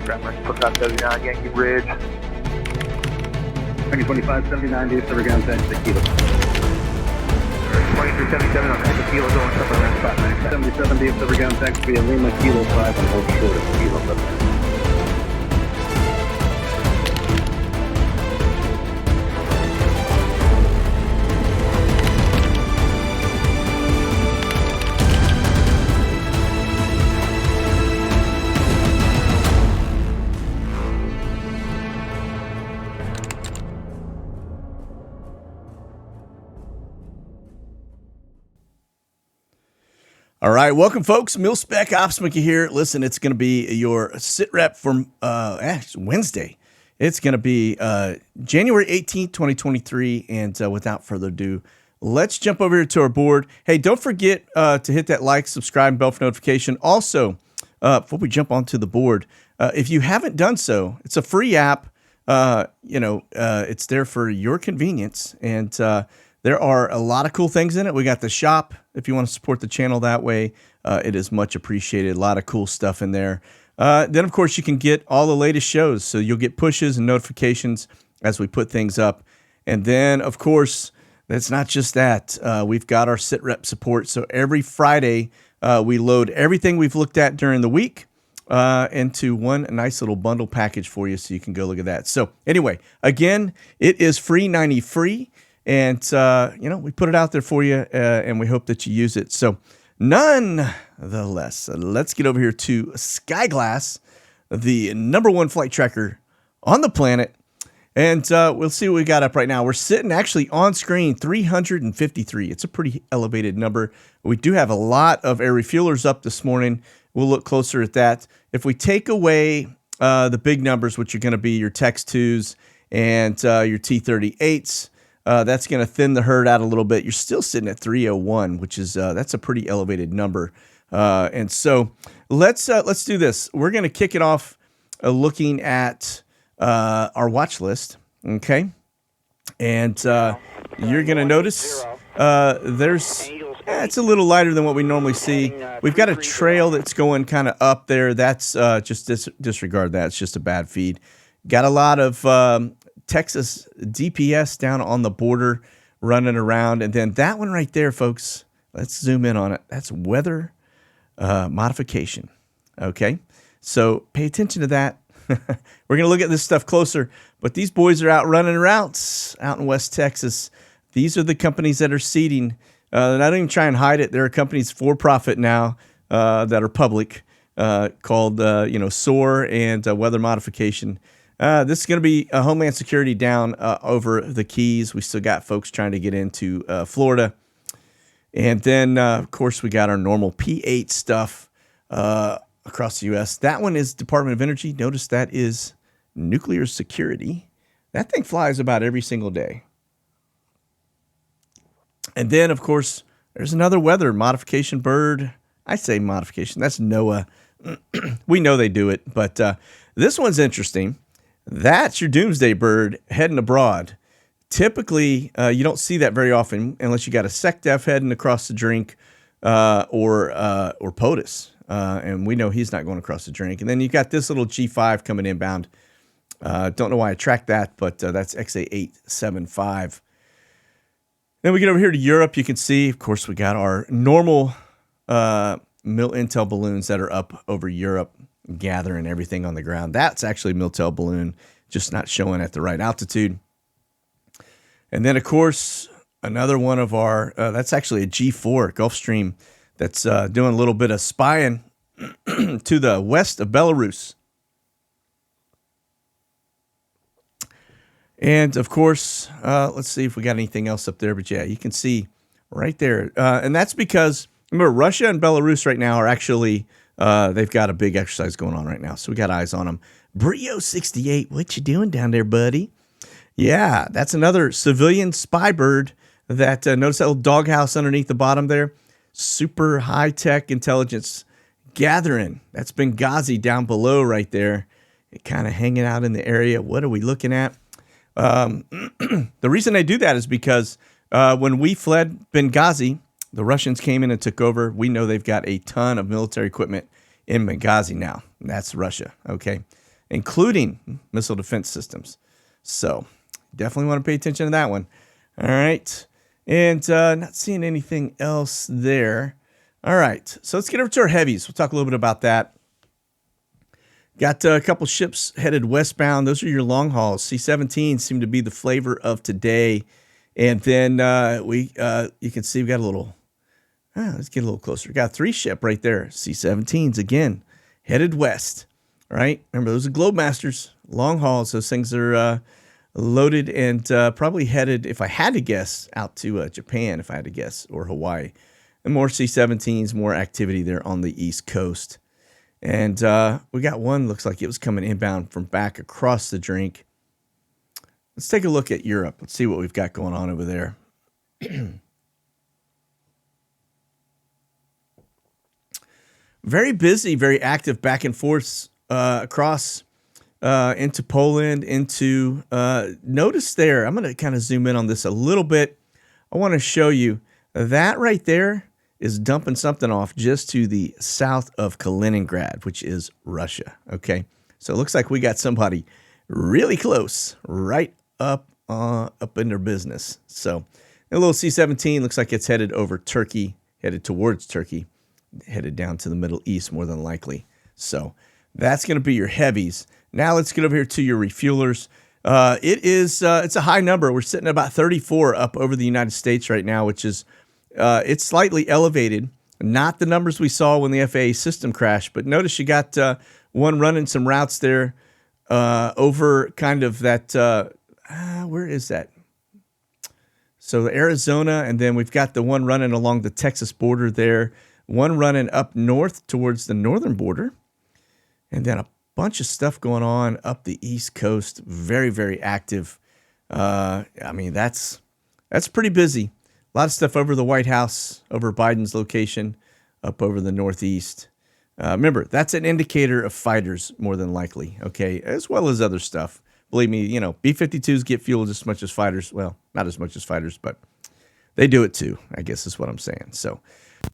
Gremlin, 2579, Yankee Bridge. 2579, do you ever contact the kilo? 2377 on Echo Kilo, going somewhere around 597. 77, do you ever contact via Lima Kilo 5 and hold short of Kilo 7. All right, welcome, folks. Mil-Spec Ops Mickey here. Listen, it's going to be your SITREP from Wednesday. It's going to be January 18th, 2023. And without further ado, let's jump over here to our board. Hey, don't forget to hit that like, subscribe, and bell for notification. Also, before we jump onto the board, if you haven't done so, it's a free app. It's there for your convenience. And there are a lot of cool things in it. We got the shop. If you want to support the channel that way, it is much appreciated. A lot of cool stuff in there. Then, of course, you can get all the latest shows. So you'll get pushes and notifications as we put things up. And then, of course, that's not just that. We've got our SITREP support. So every Friday, we load everything we've looked at during the week into one nice little bundle package for you so you can go look at that. So anyway, again, it is free, 90 free. And, we put it out there for you, and we hope that you use it. So, nonetheless, let's get over here to SkyGlass, the #1 flight tracker on the planet. And we'll see what we got up right now. We're sitting actually on screen, 353. It's a pretty elevated number. We do have a lot of air refuelers up this morning. We'll look closer at that. If we take away the big numbers, which are going to be your Tex 2s and your T-38s, that's going to thin the herd out a little bit. You're still sitting at 301, which is that's a pretty elevated number. And so let's do this. We're going to kick it off looking at our watch list, okay? And you're going to notice it's a little lighter than what we normally see. We've got a trail that's going kind of up there. That's just disregard that. It's just a bad feed. Got a lot of Texas DPS down on the border running around. And then that one right there, folks, let's zoom in on it. That's weather modification. Okay. So pay attention to that. We're going to look at this stuff closer, but these boys are out running routes out in West Texas. These are the companies that are seeding. They're not even trying to hide it. There are companies for profit now that are public called, SOAR and Weather Modification. This is going to be Homeland Security down over the Keys. We still got folks trying to get into Florida. And then, of course, we got our normal P8 stuff across the U.S. That one is Department of Energy. Notice that is nuclear security. That thing flies about every single day. And then, of course, there's another weather modification bird. I say modification. That's NOAA. We know they do it. But this one's interesting. That's your doomsday bird heading abroad. Typically, you don't see that very often unless you got a SecDef heading across the drink or POTUS. And we know he's not going across the drink. And then you got this little G5 coming inbound. Don't know why I tracked that, but that's XA875. Then we get over here to Europe. You can see, of course, we got our normal Mil-Intel balloons that are up over Europe, gathering everything on the ground. That's actually a Mil-Tel balloon, just not showing at the right altitude. And then, of course, another one of our, that's actually a G4 Gulfstream that's doing a little bit of spying to the west of Belarus. And, of course, let's see if we got anything else up there. But, yeah, you can see right there. And that's because, remember, Russia and Belarus right now are actually... they've got a big exercise going on right now, so we got eyes on them. Brio 68, what you doing down there, buddy? Yeah, that's another civilian spy bird that, notice that little doghouse underneath the bottom there? Super high-tech intelligence gathering. That's Benghazi down below right there. It kind of hanging out in the area. What are we looking at? The reason they do that is because when we fled Benghazi, the Russians came in and took over. We know they've got a ton of military equipment in Benghazi now. That's Russia, okay? including missile defense systems. So definitely want to pay attention to that one. All right. And not seeing anything else there. All right. So let's get over to our heavies. We'll talk a little bit about that. Got a couple ships headed westbound. Those are your long hauls. C-17 seem to be the flavor of today. And then you can see we've got a little, let's get a little closer. We got 3 ship right there. C-17s again, headed west. All right. Remember, those are Globemasters, long hauls. Those things are loaded and probably headed, if I had to guess, out to Japan, if I had to guess, or Hawaii. And more C-17s, more activity there on the East Coast. And we got one, looks like it was coming inbound from back across the drink. Let's take a look at Europe. Let's see what we've got going on over there. Very busy, very active back and forth across into Poland, into, notice there, I'm going to kind of zoom in on this a little bit. I want to show you that right there is dumping something off just to the south of Kaliningrad, which is Russia. Okay, so it looks like we got somebody really close, right up in their business. So a little C-17 looks like it's headed over Turkey, headed towards Turkey, headed down to the Middle East more than likely. So that's going to be your heavies. Now let's get over here to your refuelers. It's a high number. We're sitting at about 34 up over the United States right now, which is it's slightly elevated. Not the numbers we saw when the FAA system crashed, but notice you got one running some routes there over kind of that. Where is that? So the Arizona, and then we've got the one running along the Texas border there. One running up north towards the northern border, and then a bunch of stuff going on up the East Coast. Very, very active. I mean, that's pretty busy. A lot of stuff over the White House, over Biden's location, up over the Northeast. Remember, that's an indicator of fighters more than likely, okay, as well as other stuff. Believe me, you know, B-52s get fueled as much as fighters. Well, not as much as fighters, but they do it too, I guess is what I'm saying. So,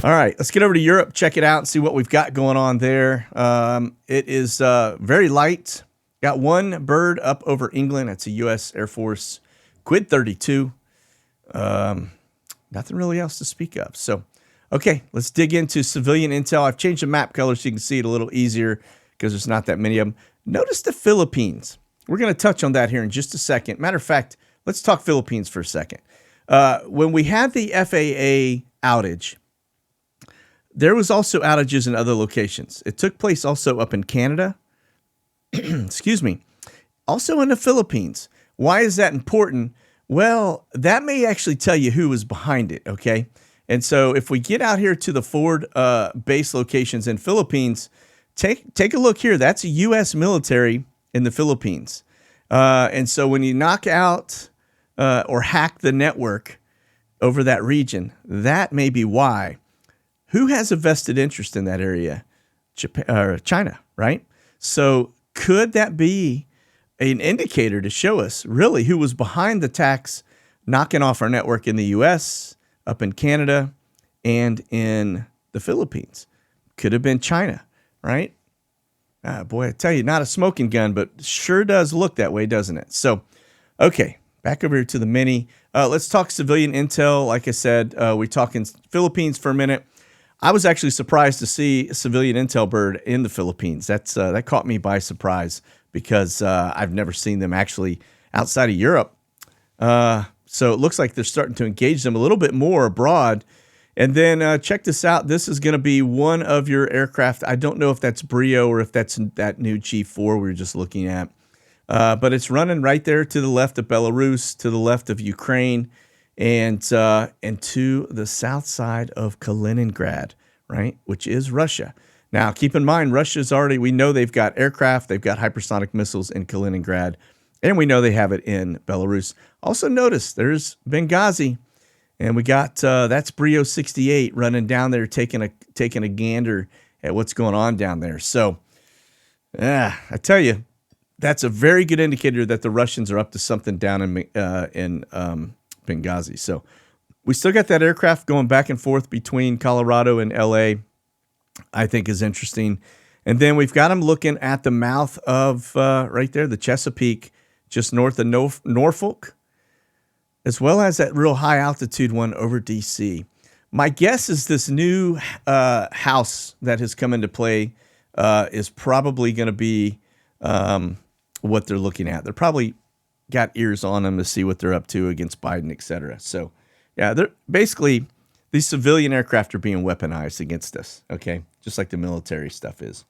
all right, let's get over to Europe, check it out, and see what we've got going on there. It is very light. Got one bird up over England. That's a U.S. Air Force Quid 32. Nothing really else to speak of. So, okay, let's dig into civilian intel. I've changed the map color so you can see it a little easier because there's not that many of them. Notice the Philippines. We're going to touch on that here in just a second. Matter of fact, let's talk Philippines for a second. When we had the FAA outage, there was also outages in other locations. It took place also up in Canada. Excuse me. Also in the Philippines. Why is that important? Well, that may actually tell you who was behind it, okay? And so if we get out here to the forward base locations in Philippines, take a look here. That's a U.S. military in the Philippines. And so when you knock out or hack the network over that region, that may be why. Who has a vested interest in that area? Japan, or China, right? So could that be an indicator to show us really who was behind the attacks knocking off our network in the U.S., up in Canada, and in the Philippines? Could have been China, right? Boy, I tell you, not a smoking gun, but sure does look that way, doesn't it? So, okay, back over here to the Mini. Let's talk civilian intel. Like I said, we're talking Philippines for a minute. I was actually surprised to see a civilian intel bird in the Philippines. That caught me by surprise because I've never seen them actually outside of Europe. So it looks like they're starting to engage them a little bit more abroad. And then check this out. This is going to be one of your aircraft. I don't know if that's Brio or if that's that new G4 we were just looking at. But it's running right there to the left of Belarus, to the left of Ukraine, and to the south side of Kaliningrad, right, which is Russia. Now, keep in mind, Russia's already, we know they've got aircraft, they've got hypersonic missiles in Kaliningrad, and we know they have it in Belarus. Also notice there's Benghazi. And we got that's Brio 68 running down there, taking a gander at what's going on down there. So, I tell you, that's a very good indicator that the Russians are up to something down in Benghazi. So, we still got that aircraft going back and forth between Colorado and LA. I think is interesting. And then we've got them looking at the mouth of right there, the Chesapeake, just north of Norfolk, as well as that real high altitude one over DC. My guess is this new house that has come into play is probably going to be what they're looking at. They're probably got ears on them to see what they're up to against Biden, et cetera. So, yeah, they're basically these civilian aircraft are being weaponized against us, okay? Just like the military stuff is,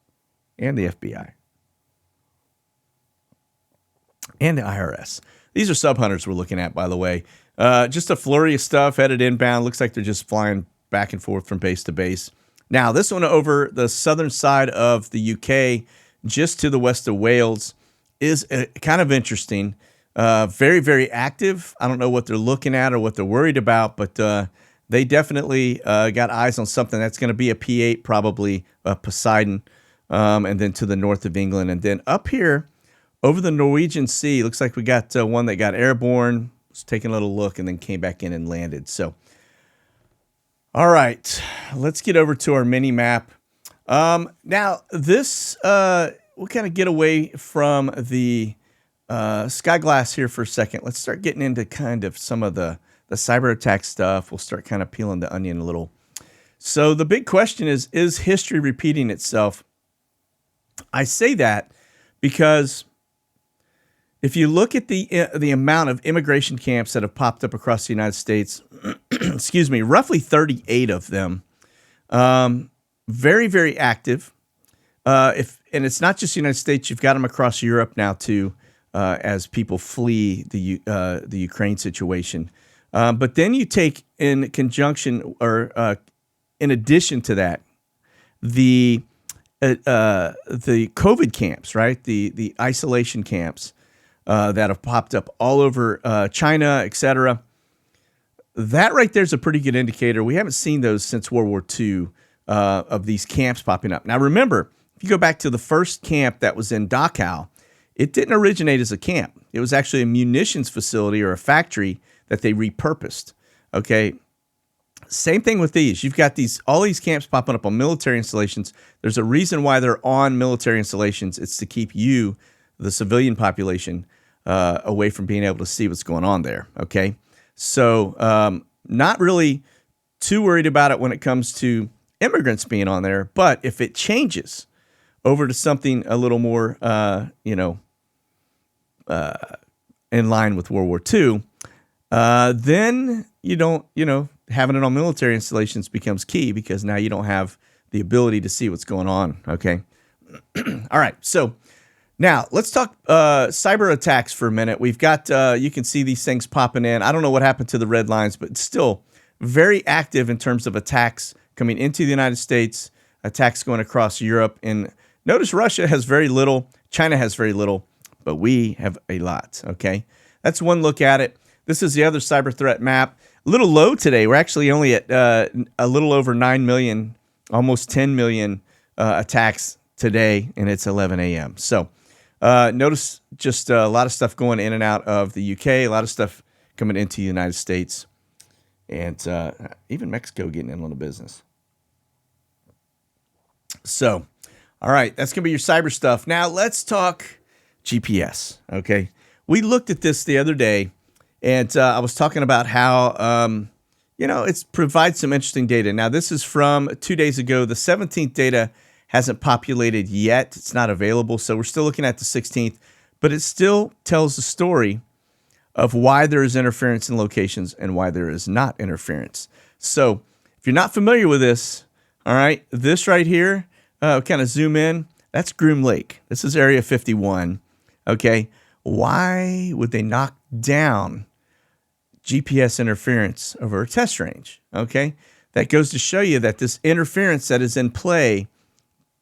and the FBI, and the IRS. These are sub hunters we're looking at, by the way. Just a flurry of stuff headed inbound. Looks like they're just flying back and forth from base to base. Now, this one over the southern side of the UK, just to the west of Wales, is kind of interesting. Very, very active. I don't know what they're looking at or what they're worried about, but they definitely got eyes on something that's going to be a P-8, probably a Poseidon, and then to the north of England. And then up here over the Norwegian Sea, looks like we got one that got airborne, was taking a little look, and then came back in and landed. So, all right, let's get over to our mini map. Now, this, we'll kind of get away from the SkyGlass here for a second. Let's start getting into kind of some of the cyber attack stuff. We'll start kind of peeling the onion a little. So the big question is history repeating itself? I say that because if you look at the amount of immigration camps that have popped up across the United States, excuse me, roughly 38 of them, very, very active. And it's not just the United States; you've got them across Europe now too, as people flee the Ukraine situation. But then you take in conjunction or in addition to that, the COVID camps, right? The isolation camps. That have popped up all over China, et cetera. That right there is a pretty good indicator. We haven't seen those since World War II of these camps popping up. Now, remember, if you go back to the first camp that was in Dachau, it didn't originate as a camp. It was actually a munitions facility or a factory that they repurposed. Okay, same thing with these. You've got all these camps popping up on military installations. There's a reason why they're on military installations. It's to keep you, the civilian population, away from being able to see what's going on there, okay? So not really too worried about it when it comes to immigrants being on there, but if it changes over to something a little more, in line with World War II, then having it on military installations becomes key because now you don't have the ability to see what's going on, okay? All right, so now, let's talk cyber attacks for a minute. We've got, you can see these things popping in. I don't know what happened to the red lines, but still very active in terms of attacks coming into the United States, attacks going across Europe. And notice Russia has very little, China has very little, but we have a lot, okay? That's one look at it. This is the other cyber threat map. A little low today. We're actually only at a little over 9 million, almost 10 million attacks today, and it's 11 a.m. So, notice just a lot of stuff going in and out of the UK, a lot of stuff coming into the United States, and even Mexico getting in on the business. So, all right, that's going to be your cyber stuff. Now, let's talk GPS, okay? We looked at this the other day, and I was talking about how, it provides some interesting data. Now, this is from 2 days ago. The 17th data hasn't populated yet. It's not available, so we're still looking at the 16th, but it still tells the story of why there is interference in locations and why there is not interference. So if you're not familiar with this, all right, this right here, kind of zoom in, that's Groom Lake. This is Area 51, okay? Why would they knock down GPS interference over a test range, okay? That goes to show you that this interference that is in play,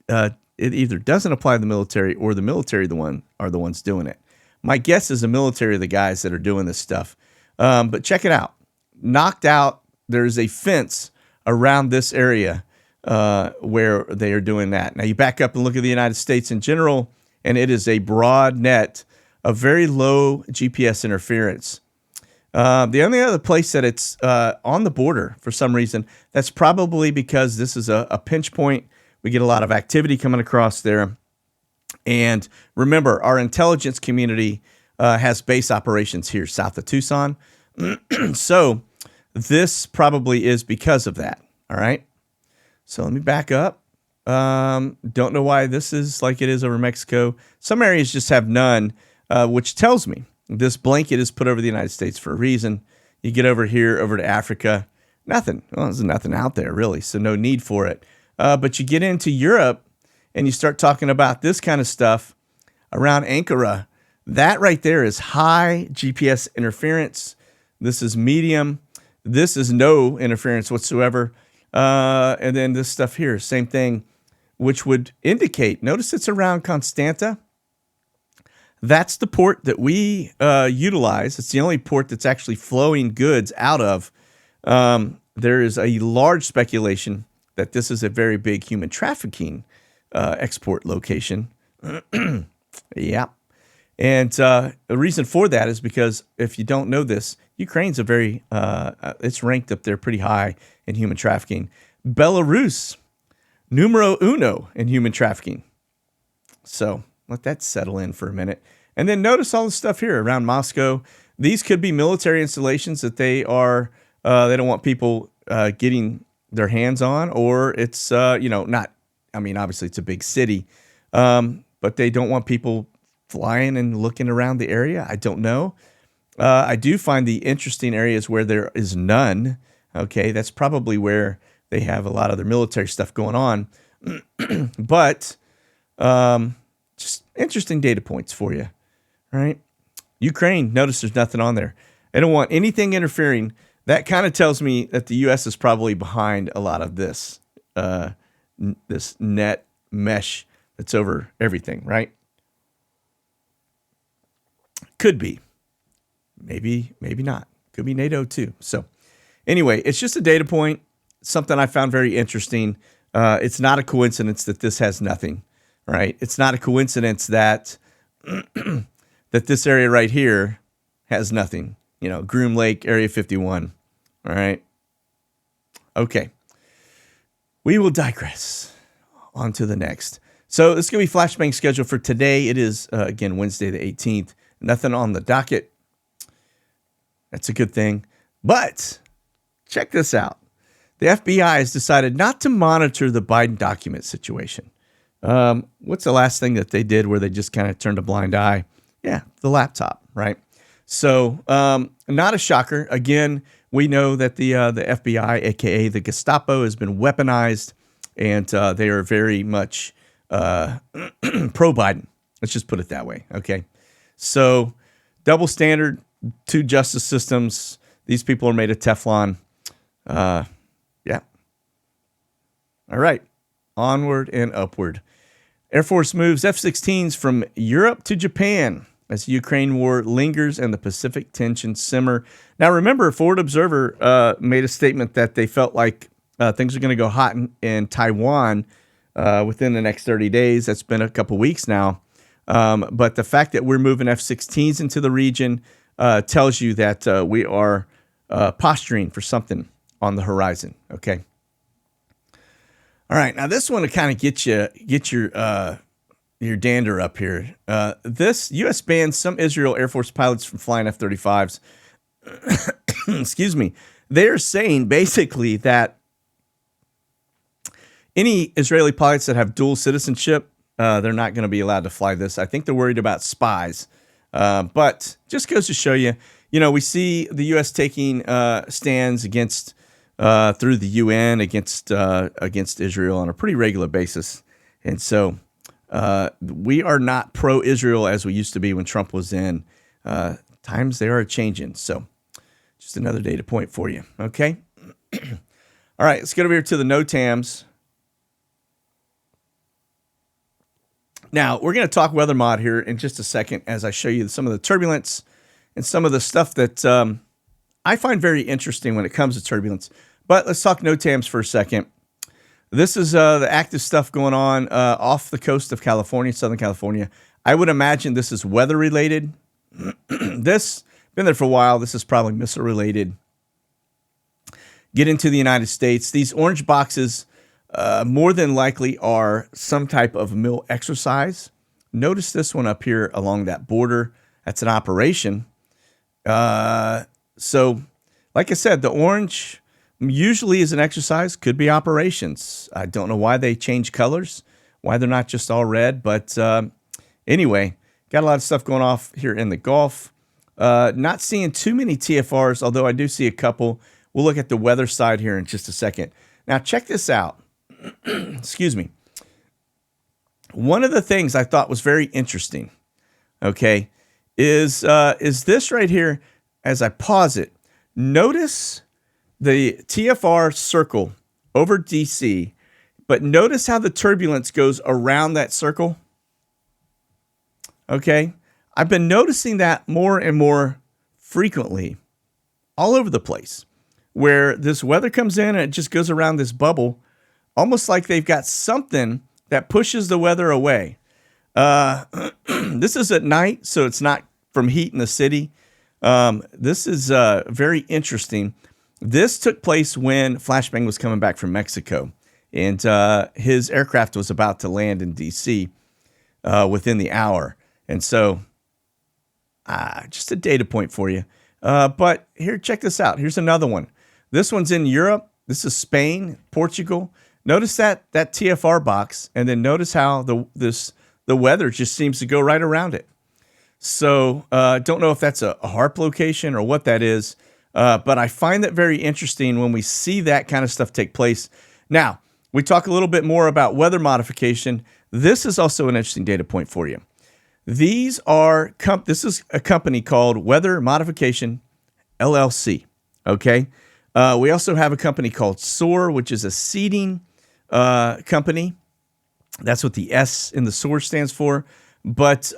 it either doesn't apply to the military or the military are the ones doing it. My guess is the military are the guys that are doing this stuff. But check it out. Knocked out, there's a fence around this area where they are doing that. Now you back up and look at the United States in general, and it is a broad net of very low GPS interference. The only other place that it's on the border for some reason, that's probably because this is a pinch point We get a lot of activity coming across there. And remember, our intelligence community has base operations here south of Tucson. So this probably is because of that. All right. So let me back up. Don't know why this is like it is over Mexico. Some areas just have none, which tells me this blanket is put over the United States for a reason. You get over here, over to Africa, nothing. Well, there's nothing out there really, so no need for it. But you get into Europe and you start talking about this kind of stuff around Ankara. That right there is high GPS interference. This is medium. This is no interference whatsoever. And then this stuff here, same thing, which would indicate, notice it's around Constanta. That's the port that we utilize. It's the only port that's actually flowing goods out of. There is a large speculation that this is a very big human trafficking export location. Yeah. And the reason for that is because if you don't know this, Ukraine's a very, it's ranked up there pretty high in human trafficking. Belarus, numero uno in human trafficking. So let that settle in for a minute. And then notice all the stuff here around Moscow. These could be military installations that they are, they don't want people getting their hands on, or it's, not, I mean, obviously it's a big city, but they don't want people flying and looking around the area. I don't know. I do find the interesting areas where there is none. Okay, that's probably where they have a lot of their military stuff going on. But just interesting data points for you. All right. Ukraine, notice there's nothing on there. They don't want anything interfering. That kind of tells me that the U.S. is probably behind a lot of this, this net mesh that's over everything, right? Could be. Maybe not. Could be NATO too. So anyway, it's just a data point, something I found very interesting. It's not a coincidence that this has nothing, right? It's not a coincidence that that this area right here has nothing. Groom Lake, Area 51. All right. Okay. We will digress. On to the next. So this is going to be Flashbang schedule for today. It is, again, Wednesday the 18th. Nothing on the docket. That's a good thing. But check this out. The FBI has decided not to monitor the Biden document situation. What's the last thing that they did where they just kind of turned a blind eye? Yeah, the laptop, right? So not a shocker. Again, we know that the FBI, a.k.a. the Gestapo, has been weaponized, and they are very much pro-Biden. Let's just put it that way, okay? So double standard, two justice systems. These people are made of Teflon. Yeah. All right. Onward and upward. Air Force moves F-16s from Europe to Japan as the Ukraine war lingers and the Pacific tension simmer. Now, remember, Forward Observer made a statement that they felt like things are going to go hot in Taiwan within the next 30 days. That's been a couple weeks now. But the fact that we're moving F-16s into the region tells you that we are posturing for something on the horizon. Okay. All right. Now this one to kind of get your dander up here. This U.S. bans some Israel Air Force pilots from flying F-35s. Excuse me. They're saying basically that any Israeli pilots that have dual citizenship, they're not going to be allowed to fly this. I think they're worried about spies. But just goes to show you, we see the U.S. taking stands against through the UN against Israel on a pretty regular basis. And so we are not pro-Israel as we used to be when Trump was in. Times they are changing. So just another data point for you. Okay. All right, let's get over here to the NOTAMs. Now, we're going to talk weather mod here in just a second as I show you some of the turbulence and some of the stuff that I find very interesting when it comes to turbulence. But let's talk NOTAMs for a second. This is the active stuff going on off the coast of California, Southern California. I would imagine this is weather related. This, been there for a while. This is probably missile related. Get into the United States. These orange boxes more than likely are some type of mill exercise. Notice this one up here along that border. That's an operation. So, like I said, the orange usually is an exercise, could be operations. I don't know why they change colors, why they're not just all red. But anyway, got a lot of stuff going off here in the Gulf. Not seeing too many TFRs, although I do see a couple. We'll look at the weather side here in just a second. Now, check this out. Excuse me. One of the things I thought was very interesting, okay, is this right here. As I pause it, notice the TFR circle over DC, but notice how the turbulence goes around that circle. Okay, I've been noticing that more and more frequently all over the place, where this weather comes in and it just goes around this bubble, almost like they've got something that pushes the weather away. This is at night, so it's not from heat in the city. This is very interesting. This took place when Flashbang was coming back from Mexico, and his aircraft was about to land in D.C. Within the hour. And so, just a data point for you. But here, check this out. Here's another one. This one's in Europe. This is Spain, Portugal. Notice that TFR box, and then notice how the weather just seems to go right around it. So don't know if that's a HARP location or what that is, but I find that very interesting when we see that kind of stuff take place. Now, we talk a little bit more about weather modification. This is also an interesting data point for you. These are this is a company called Weather Modification LLC. Okay, we also have a company called SOAR, which is a seeding company. That's what the S in the SOAR stands for. But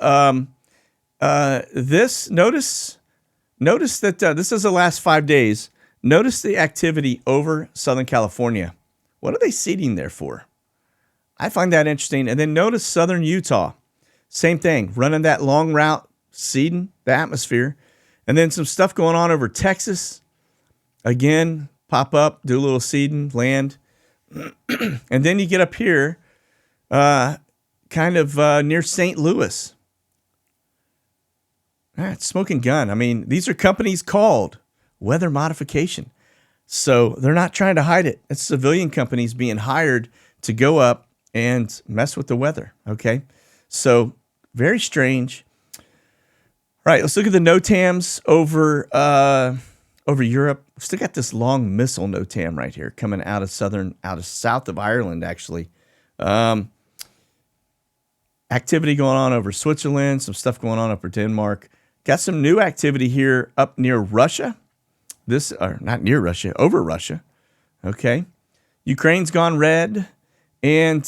this notice that this is the last 5 days. Notice the activity over Southern California. What are they seeding there for? I find that interesting. And then notice Southern Utah. Same thing, running that long route, seeding the atmosphere. And then some stuff going on over Texas. Again, pop up, do a little seeding, land. And then you get up here, kind of near St. Louis. It's smoking gun. I mean, these are companies called Weather Modification. So they're not trying to hide it. It's civilian companies being hired to go up and mess with the weather. Okay. So very strange. All right. Let's look at the NOTAMs over Europe. We've still got this long missile NOTAM right here coming out of south of Ireland, actually. Activity going on over Switzerland, some stuff going on over Denmark. Got some new activity here up near Russia. Not near Russia, over Russia. Okay. Ukraine's gone red. And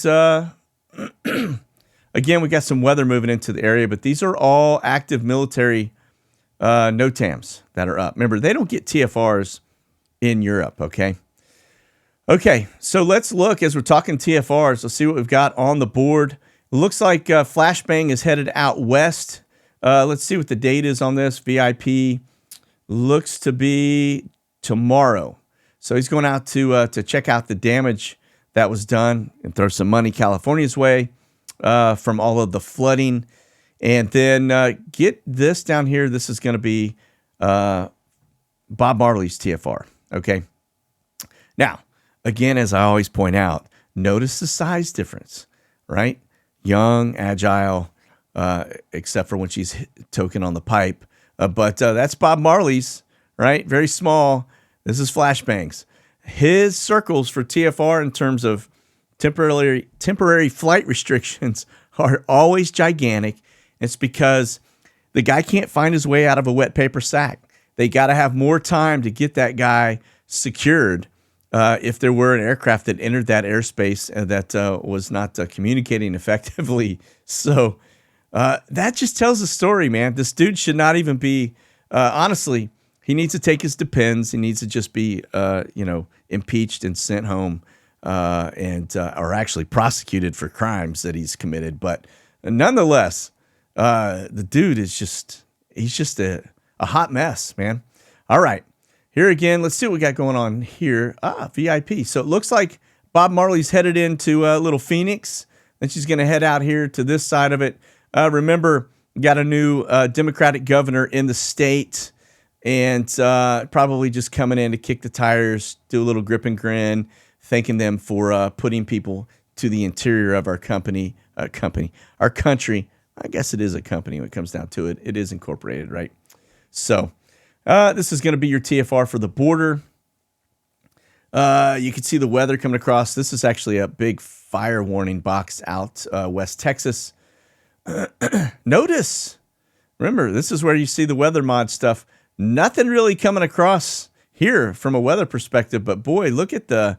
again, we got some weather moving into the area, but these are all active military NOTAMs that are up. Remember, they don't get TFRs in Europe, okay? Okay, so let's look as we're talking TFRs. Let's see what we've got on the board. It looks like Flashbang is headed out west. Let's see what the date is on this. VIP looks to be tomorrow. So he's going out to check out the damage that was done and throw some money California's way from all of the flooding. And then get this down here. This is going to be Bob Marley's TFR. Okay. Now, again, as I always point out, notice the size difference, right? Young, agile, except for when she's token on the pipe. But that's Bob Marley's, right? Very small. This is Flashbang's. His circles for TFR in terms of temporary flight restrictions are always gigantic. It's because the guy can't find his way out of a wet paper sack. They got to have more time to get that guy secured. If there were an aircraft that entered that airspace that was not communicating effectively. So that just tells a story, man. This dude should not even be, honestly, he needs to take his depends. He needs to just be, impeached and sent home or actually prosecuted for crimes that he's committed. But nonetheless, the dude is he's just a hot mess, man. All right. Here again, let's see what we got going on here. VIP. So it looks like Bob Marley's headed into Little Phoenix. Then she's going to head out here to this side of it. Remember, got a new Democratic governor in the state, and probably just coming in to kick the tires, do a little grip and grin, thanking them for putting people to the interior of our our country. I guess it is a company when it comes down to it. It is incorporated, right? So this is going to be your TFR for the border. You can see the weather coming across. This is actually a big fire warning box out West Texas. Notice, remember, this is where you see the weather mod stuff. Nothing really coming across here from a weather perspective, but boy, look at the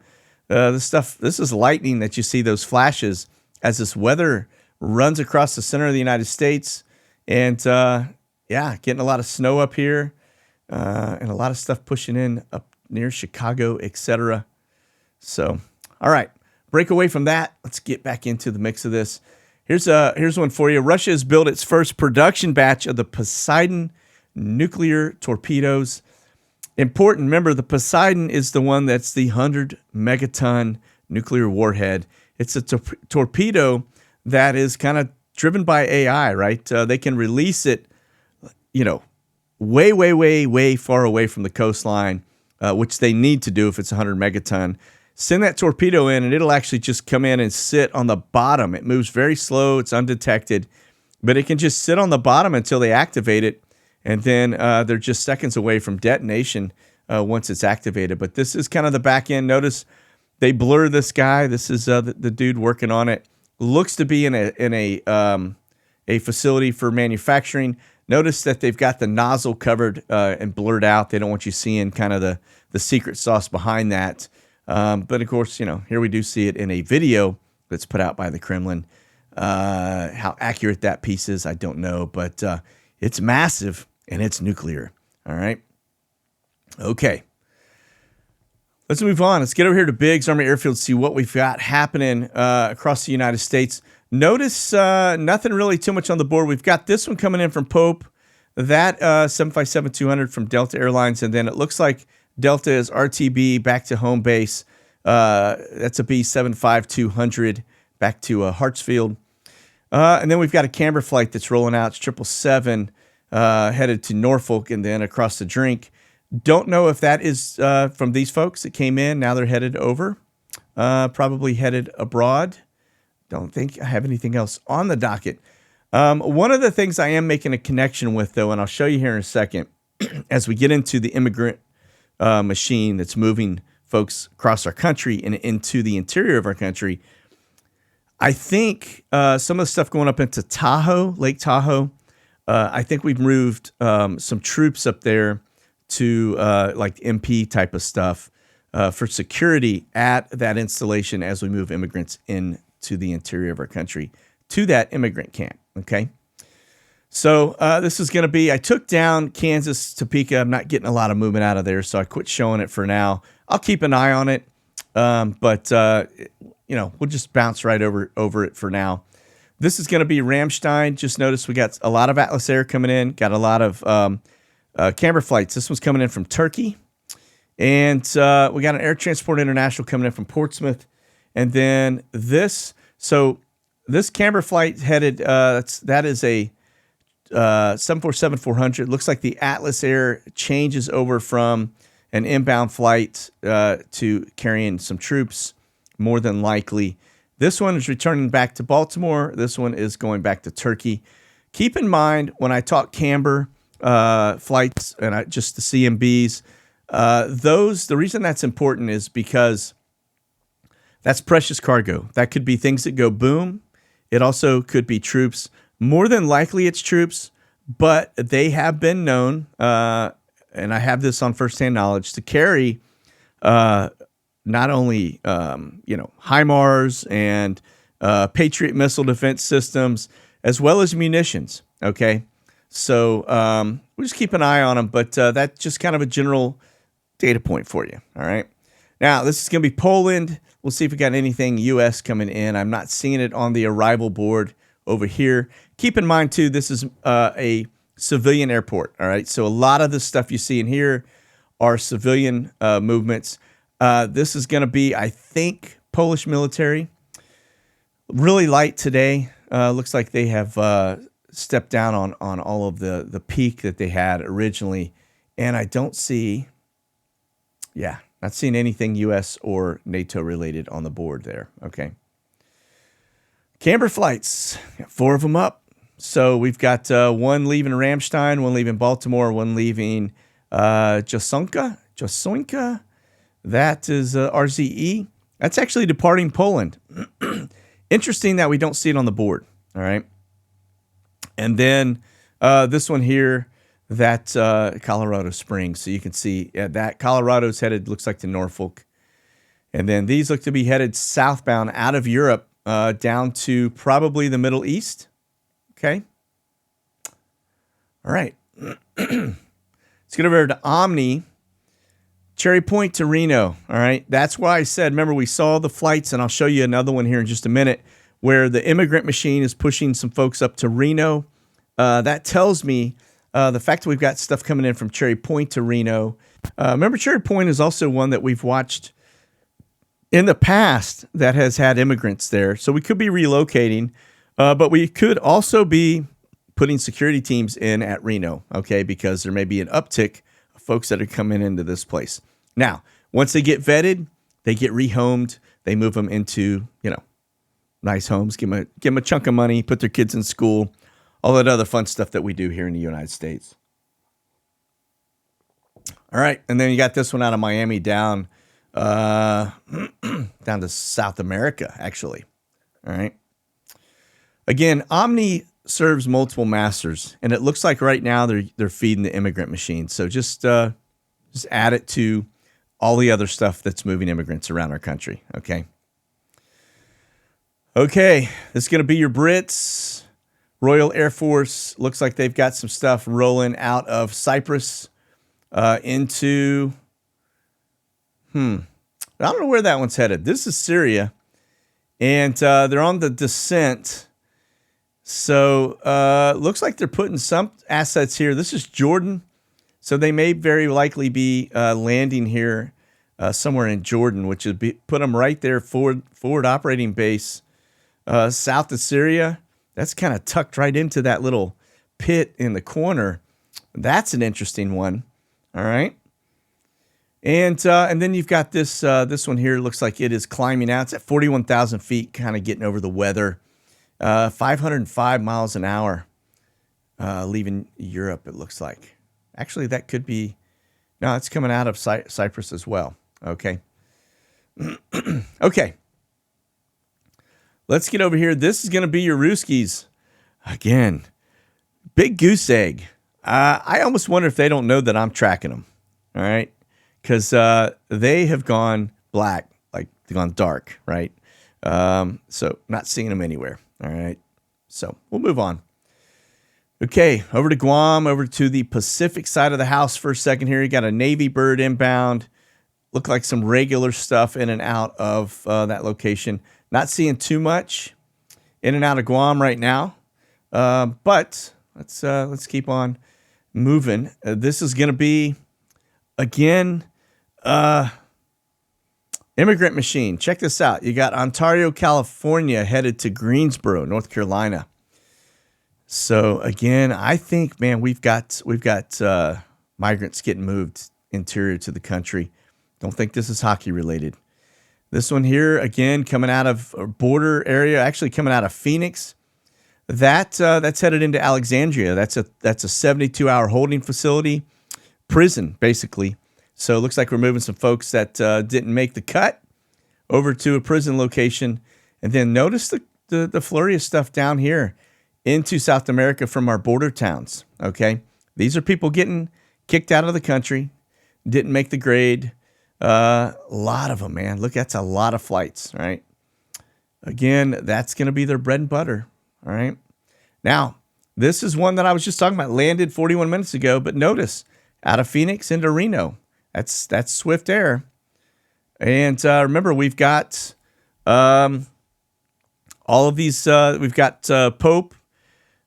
stuff. This is lightning that you see, those flashes as this weather runs across the center of the United States. And yeah, getting a lot of snow up here and a lot of stuff pushing in up near Chicago, etc. So, all right, break away from that. Let's get back into the mix of this. Here's one for you. Russia has built its first production batch of the Poseidon nuclear torpedoes. Important, remember, the Poseidon is the one that's the 100 megaton nuclear warhead. It's a torpedo that is kind of driven by AI, right? They can release it, way, way, way, way far away from the coastline, which they need to do if it's 100 megaton. Send that torpedo in, and it'll actually just come in and sit on the bottom. It moves very slow. It's undetected, but it can just sit on the bottom until they activate it, and then they're just seconds away from detonation once it's activated. But this is kind of the back end. Notice they blur this guy. This is the dude working on it. Looks to be in a facility for manufacturing. Notice that they've got the nozzle covered and blurred out. They don't want you seeing kind of the secret sauce behind that. But of course, here we do see it in a video that's put out by the Kremlin. How accurate that piece is, I don't know, but it's massive and it's nuclear. All right. Okay. Let's move on. Let's get over here to Biggs Army Airfield, see what we've got happening across the United States. Notice nothing really too much on the board. We've got this one coming in from Pope, that 757-200 from Delta Airlines, and then it looks like Delta is RTB back to home base. That's a B75200 back to Hartsfield. And then we've got a camber flight that's rolling out. It's 777 headed to Norfolk and then across the drink. Don't know if that is from these folks that came in. Now they're headed over, probably headed abroad. Don't think I have anything else on the docket. One of the things I am making a connection with, though, and I'll show you here in a second, as we get into the immigrant machine that's moving folks across our country and into the interior of our country, I think some of the stuff going up into Tahoe, Lake Tahoe, I think we've moved some troops up there to like MP type of stuff for security at that installation as we move immigrants into the interior of our country to that immigrant camp. Okay. So this is going to be, I took down Kansas, Topeka. I'm not getting a lot of movement out of there, so I quit showing it for now. I'll keep an eye on it, but we'll just bounce right over it for now. This is going to be Ramstein. Just notice we got a lot of Atlas Air coming in, got a lot of camber flights. This one's coming in from Turkey, and we got an Air Transport International coming in from Portsmouth, and then this. So this camber flight headed. That is a 747-400. Looks like the Atlas Air changes over from an inbound flight to carrying some troops, more than likely. This one is returning back to Baltimore. This one is going back to Turkey. Keep in mind when I talk camber flights and just the CMBs, the reason that's important is because that's precious cargo. That could be things that go boom. It also could be troops. More than likely it's troops, but they have been known, and I have this on firsthand knowledge, to carry not only HIMARS and Patriot missile defense systems, as well as munitions. Okay, so we'll just keep an eye on them, but that's just kind of a general data point for you. All right. Now this is going to be Poland. We'll see if we got anything U.S. coming in. I'm not seeing it on the arrival board over here. Keep in mind too, this is a civilian airport. All right, so a lot of the stuff you see in here are civilian movements. This is going to be, I think, Polish military. Really light today. Looks like they have stepped down on all of the peak that they had originally. And I don't see, not seeing anything U.S. or NATO related on the board there. Okay. Camber flights, got 4 of them up. So we've got one leaving Ramstein, one leaving Baltimore, one leaving Jasonka. That is RZE. That's actually departing Poland. Interesting that we don't see it on the board. All right. And then this one here, that Colorado Springs. So you can see that Colorado's headed, looks like to Norfolk. And then these look to be headed southbound out of Europe down to probably the Middle East. Okay. All right. Let's get over to Omni. Cherry Point to Reno. All right. That's why I said, remember, we saw the flights, and I'll show you another one here in just a minute, where the immigrant machine is pushing some folks up to Reno. That tells me the fact that we've got stuff coming in from Cherry Point to Reno. Remember, Cherry Point is also one that we've watched in the past that has had immigrants there. So we could be relocating, but we could also be putting security teams in at Reno, okay, because there may be an uptick of folks that are coming into this place. Now, once they get vetted, they get rehomed. They move them into, nice homes, give them a chunk of money, put their kids in school, all that other fun stuff that we do here in the United States. All right, and then you got this one out of Miami down to South America, actually. All right. Again, Omni serves multiple masters, and it looks like right now they're feeding the immigrant machine. So just add it to all the other stuff that's moving immigrants around our country. Okay. Okay, this is going to be your Brits. Royal Air Force looks like they've got some stuff rolling out of Cyprus into, I don't know where that one's headed. This is Syria, and they're on the descent. So looks like they're putting some assets here. This is Jordan, so they may very likely be landing here somewhere in Jordan, which would put them right there forward operating base south of Syria. That's kind of tucked right into that little pit in the corner. That's an interesting one. All right. And then you've got this one here. Looks like it is climbing out. It's at 41,000 feet, kind of getting over the weather. 505 miles an hour, leaving Europe, it looks like. Actually, that could be... No, it's coming out of Cyprus as well. Okay. Okay. Let's get over here. This is going to be your Ruskies. Again, big goose egg. I almost wonder if they don't know that I'm tracking them. All right. Because they have gone black, like they've gone dark, right? So not seeing them anywhere. All right. So we'll move on. Okay. Over to Guam, over to the Pacific side of the house for a second here. You got a Navy bird inbound. Look like some regular stuff in and out of that location. Not seeing too much in and out of Guam right now. But let's keep on moving. This is going to be, again, immigrant machine. Check this out. You got Ontario, California headed to Greensboro, North Carolina. So again, I think, man, we've got migrants getting moved interior to the country. Don't think this is hockey related. This one here, again, coming out of a border area, actually coming out of Phoenix. That's headed into Alexandria. That's a 72-hour holding facility, prison basically. So it looks like we're moving some folks that didn't make the cut over to a prison location. And then notice the flurry of stuff down here into South America from our border towns, okay? These are people getting kicked out of the country, didn't make the grade. A lot of them, man. Look, that's a lot of flights, right? Again, that's going to be their bread and butter, all right? Now, this is one that I was just talking about, landed 41 minutes ago, but notice, out of Phoenix into Reno. That's Swift Air. And remember, we've got all of these. We've got Pope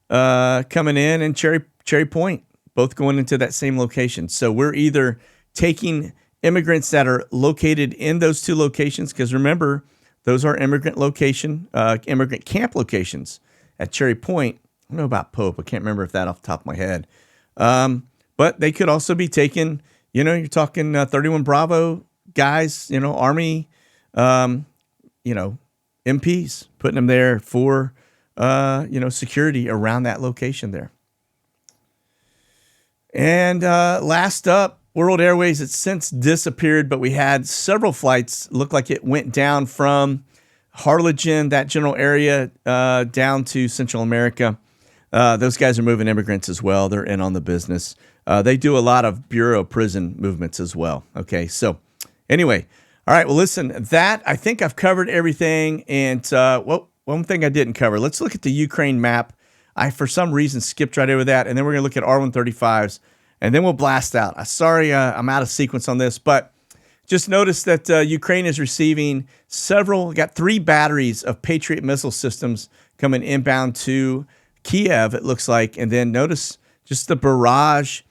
coming in and Cherry Point, both going into that same location. So we're either taking immigrants that are located in those two locations, because remember, those are immigrant immigrant camp locations at Cherry Point. I don't know about Pope. I can't remember if that off the top of my head. But they could also be taken, you're talking 31 Bravo guys, Army, MPs, putting them there for, security around that location there. And last up, World Airways, it's since disappeared, but we had several flights. Looked like it went down from Harlingen, that general area, down to Central America. Those guys are moving immigrants as well. They're in on the business. They do a lot of Bureau of Prison movements as well. Okay, so anyway, all right, well, listen, I think I've covered everything. And one thing I didn't cover, let's look at the Ukraine map. I, for some reason, skipped right over that. And then we're going to look at R-135s. And then we'll blast out. Sorry, I'm out of sequence on this, but just notice that Ukraine is receiving got 3 batteries of Patriot missile systems coming inbound to Kiev, it looks like. And then notice just the barrage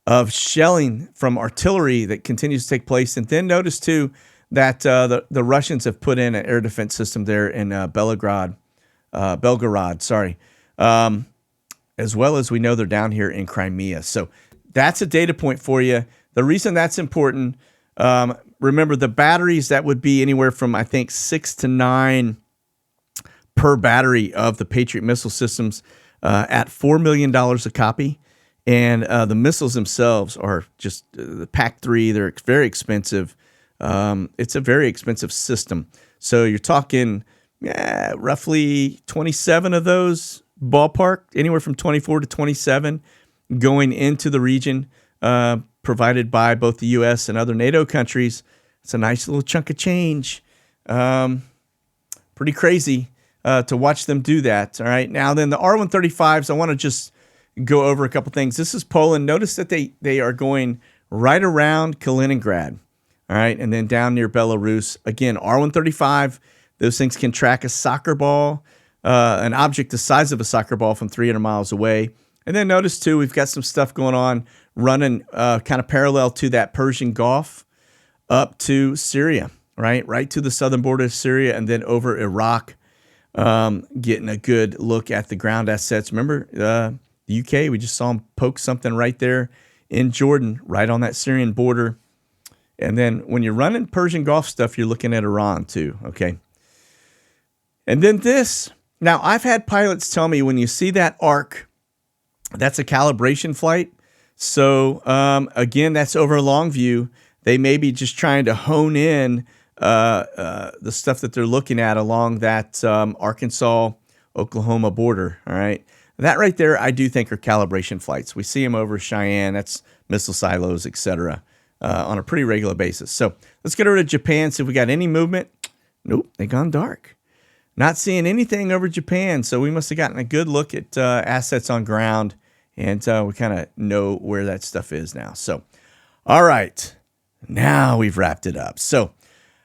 of shelling from artillery that continues to take place. And then notice, too, that the Russians have put in an air defense system there in Belgorod, as well as we know they're down here in Crimea. So that's a data point for you. The reason that's important, remember the batteries, that would be anywhere from, I think, 6 to 9 per battery of the Patriot missile systems at $4 million a copy. And the missiles themselves are just the PAC-3. They're very expensive. It's a very expensive system. So you're talking roughly 27 of those, ballpark, anywhere from 24 to 27 going into the region, provided by both the U.S. and other NATO countries. It's a nice little chunk of change. Pretty crazy to watch them do that. All right. Now, then the R-135s, I want to just go over a couple things. This is Poland. Notice that they are going right around Kaliningrad. All right. And then down near Belarus. Again, R-135, those things can track a soccer ball, an object the size of a soccer ball from 300 miles away. And then notice, too, we've got some stuff going on running kind of parallel to that Persian Gulf up to Syria, right to the southern border of Syria, and then over Iraq, getting a good look at the ground assets. Remember, the UK, we just saw them poke something right there in Jordan, right on that Syrian border. And then when you're running Persian Gulf stuff, you're looking at Iran, too, okay? And then this. Now, I've had pilots tell me when you see that arc, that's a calibration flight. So, again, that's over a long view. They may be just trying to hone in the stuff that they're looking at along that Arkansas-Oklahoma border, all right? That right there, I do think are calibration flights. We see them over Cheyenne. That's missile silos, et cetera, on a pretty regular basis. So let's get over to Japan, see if we got any movement. Nope, they gone dark. Not seeing anything over Japan, so we must have gotten a good look at assets on ground, and we kind of know where that stuff is now. So, all right, now we've wrapped it up. So,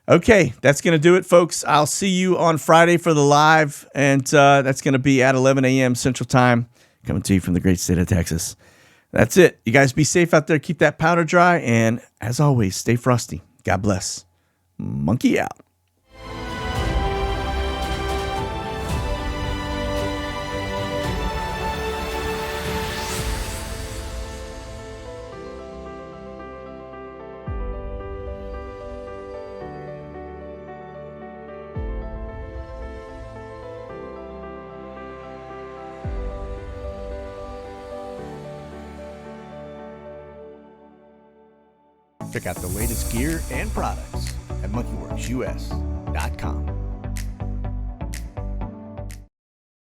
okay, that's going to do it, folks. I'll see you on Friday for the live, and that's going to be at 11 a.m. Central Time, coming to you from the great state of Texas. That's it. You guys be safe out there. Keep that powder dry, and as always, stay frosty. God bless. Monkey out. Check out the latest gear and products at MonkeyWorks US.